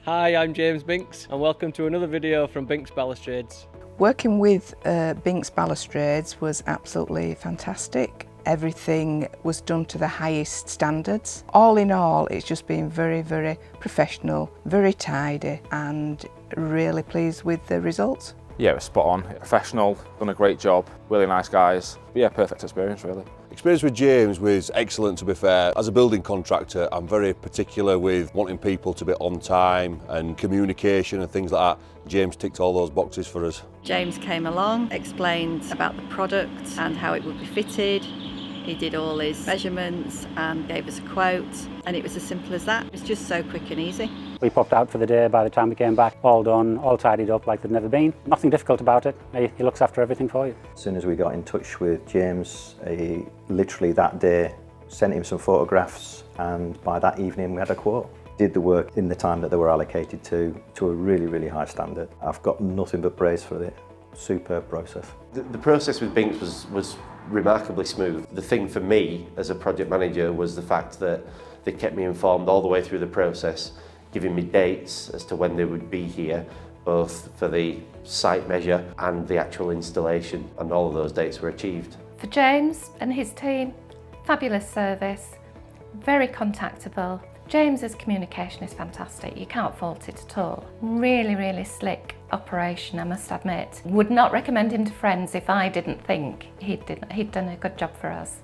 Hi, I'm James Binks and welcome to another video from Binks Balustrades. Working with Binks Balustrades was absolutely fantastic. Everything was done to the highest standards. All in all, it's just been very, very professional, very tidy, and really pleased with the results. Yeah, it was spot on, professional, done a great job, really nice guys. But yeah, perfect experience really. Experience with James was excellent, to be fair. As a building contractor, I'm very particular with wanting people to be on time and communication and things like that. James ticked all those boxes for us. James came along, explained about the product and how it would be fitted. He did all his measurements and gave us a quote, and it was as simple as that. It's just so quick and easy. We popped out for the day. By the time we came back, all done, all tidied up like they'd never been. Nothing difficult about it. He looks after everything for you. As soon as we got in touch with James, he literally that day sent him some photographs, and by that evening we had a quote. Did the work in the time that they were allocated to a really, really high standard. I've got nothing but praise for it. Superb process. The process with Binks was remarkably smooth. The thing for me as a project manager was the fact that they kept me informed all the way through the process, giving me dates as to when they would be here, both for the site measure and the actual installation, and all of those dates were achieved. For James and his team, fabulous service, very contactable. James's communication is fantastic, you can't fault it at all. Really, really slick operation, I must admit. Would not recommend him to friends if I didn't think he'd done a good job for us.